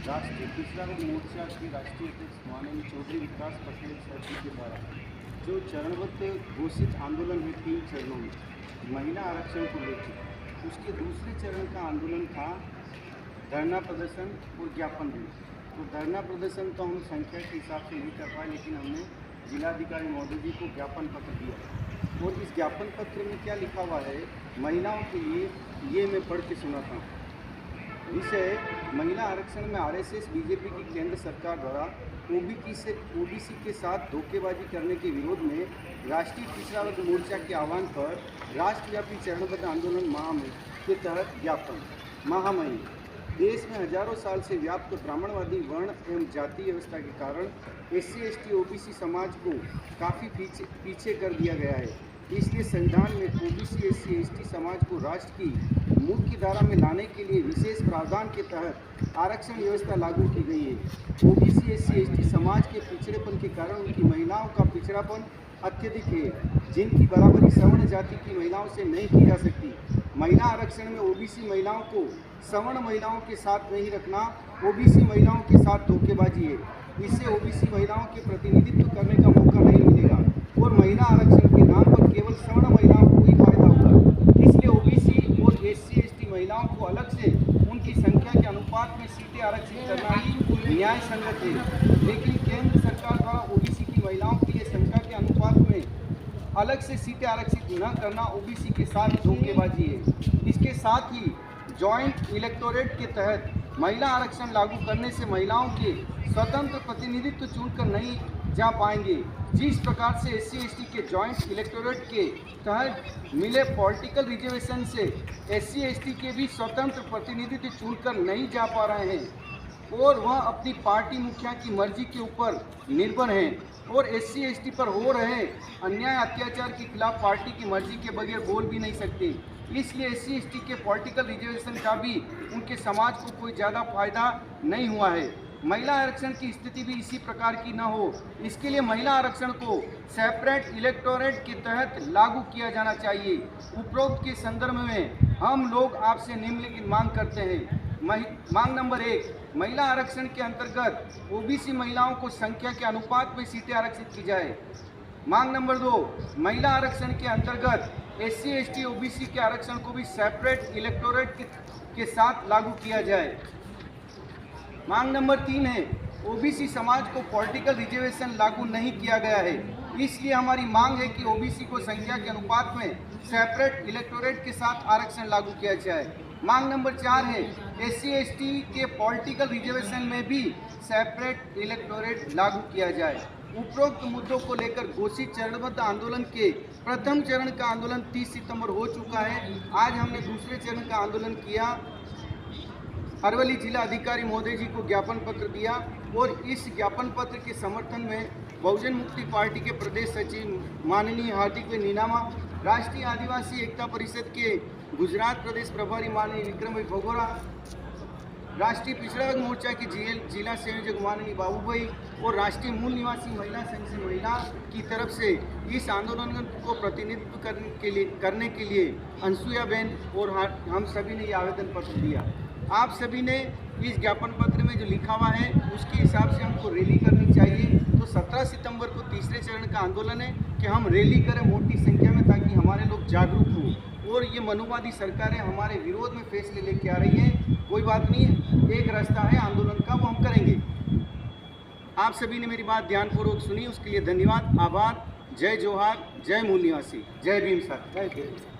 राष्ट्रीय पिछड़ा वर्ग मोर्चा के राष्ट्रीय अध्यक्ष माननीय चौधरी विकास पटेल सर जी के द्वारा जो चरणबद्ध घोषित आंदोलन है 3 चरणों में महिला आरक्षण को लेकर, उसके दूसरे चरण का आंदोलन था धरना प्रदर्शन और ज्ञापन देना। तो धरना प्रदर्शन तो हम संख्या के हिसाब से नहीं कर पाए, लेकिन हमने जिलाधिकारी महोदय जी को ज्ञापन पत्र दिया और इस ज्ञापन पत्र में क्या लिखा हुआ है महिलाओं के लिए, ये मैं पढ़ के सुनाता हूँ। विषय महिला आरक्षण में आरएसएस बीजेपी की केंद्र सरकार द्वारा ओबीसी के साथ धोखेबाजी करने के विरोध में राष्ट्रीय पिछड़ा वर्ग मोर्चा के आह्वान पर राष्ट्रव्यापी चरणबद्ध आंदोलन महामहिम के तहत ज्ञापन। महामहिम देश में हजारों साल से व्याप्त ब्राह्मणवादी वर्ण एवं जाति व्यवस्था के कारण SC ST OBC समाज को काफ़ी पीछे कर दिया गया है। इसलिए संविधान में OBC SC ST समाज को राष्ट्र की मुख्य धारा में लाने के लिए विशेष प्रावधान के तहत आरक्षण व्यवस्था लागू की गई है। OBC SC ST समाज के पिछड़ेपन के कारण उनकी महिलाओं का पिछड़ापन अत्यधिक है, जिनकी बराबरी सवर्ण जाति की महिलाओं से नहीं की जा सकती। महिला आरक्षण में OBC महिलाओं को सवर्ण महिलाओं के साथ नहीं रखना OBC महिलाओं के साथ धोखेबाजी है। इससे OBC महिलाओं के प्रतिनिधित्व करने का मौका नहीं मिलेगा और महिला आरक्षण के नाम पर केवल सवर्ण महिलाओं को ही फायदा होगा। इसलिए OBC और SC ST महिलाओं को अलग से उनकी संख्या के अनुपात में सीटें आरक्षित करना ही न्याय संगत है, लेकिन केंद्र सरकार द्वारा OBC की महिलाओं के लिए संख्या के अनुपात में अलग से सीटें आरक्षित न करना OBC के साथ धोखेबाजी है। इसके साथ ही जॉइंट इलेक्टोरेट के तहत महिला आरक्षण लागू करने से महिलाओं के स्वतंत्र प्रतिनिधित्व चुनकर नहीं जा पाएंगे। जिस प्रकार से SC ST के जॉइंट इलेक्टोरेट के तहत मिले पॉलिटिकल रिजर्वेशन से SC ST के भी स्वतंत्र प्रतिनिधित्व चुनकर नहीं जा पा रहे हैं और वह अपनी पार्टी मुखिया की मर्जी के ऊपर निर्भर हैं और SC ST पर हो रहे अन्याय अत्याचार के खिलाफ पार्टी की मर्जी के बगैर बोल भी नहीं सकते। इसलिए SC ST के पॉलिटिकल रिजर्वेशन का भी उनके समाज को कोई ज़्यादा फायदा नहीं हुआ है। महिला आरक्षण की स्थिति भी इसी प्रकार की न हो, इसके लिए महिला आरक्षण को सेपरेट इलेक्टोरेट के तहत लागू किया जाना चाहिए। उपरोक्त के संदर्भ में हम लोग आपसे निम्नलिखित मांग करते हैं। मांग नंबर 1, महिला आरक्षण के अंतर्गत OBC महिलाओं को संख्या के अनुपात में सीटें आरक्षित की जाए। मांग नंबर 2, महिला आरक्षण के अंतर्गत SC ST OBC के आरक्षण को भी सेपरेट इलेक्टोरेट के साथ लागू किया जाए। मांग नंबर 3 है, OBC समाज को पॉलिटिकल रिजर्वेशन लागू नहीं किया गया है, इसलिए हमारी मांग है कि OBC को संख्या के अनुपात में सेपरेट इलेक्टोरेट के साथ आरक्षण लागू किया जाए। मांग नंबर 4 है, SC ST के पॉलिटिकल रिजर्वेशन में भी सेपरेट इलेक्टोरेट लागू किया जाए। उपरोक्त मुद्दों को लेकर घोषित चरणबद्ध आंदोलन के प्रथम चरण का आंदोलन 30 सितंबर हो चुका है। आज हमने दूसरे चरण का आंदोलन किया, अरवली जिला अधिकारी महोदय जी को ज्ञापन पत्र दिया और इस ज्ञापन पत्र के समर्थन में बहुजन मुक्ति पार्टी के प्रदेश सचिव माननीय हार्दिक भाई नीनामा, राष्ट्रीय आदिवासी एकता परिषद के गुजरात प्रदेश प्रभारी माननीय विक्रम भाई भगोरा, राष्ट्रीय पिछड़ा वर्ग मोर्चा के जिला संयोजक माननीय बाबू भाई और राष्ट्रीय मूल निवासी महिला संघ से महिला की तरफ से इस आंदोलन को प्रतिनिधित्व करने के लिए अनसुया बहन और हम सभी ने ये आवेदन पत्र दिया। आप सभी ने इस ज्ञापन पत्र में जो लिखा हुआ है उसके हिसाब से हमको रैली करनी चाहिए। तो 17 सितंबर को तीसरे चरण का आंदोलन है कि हम रैली करें मोटी संख्या में, ताकि हमारे लोग जागरूक हों और ये मनुवादी सरकारें हमारे विरोध में फैसले लेके आ रही हैं। कोई बात नहीं, एक रास्ता है आंदोलन का, वो हम करेंगे। आप सभी ने मेरी बात ध्यानपूर्वक सुनी, उसके लिए धन्यवाद, आभार। जय जोहार, जय मूल निवासी, जय भीम सर, जय भीम।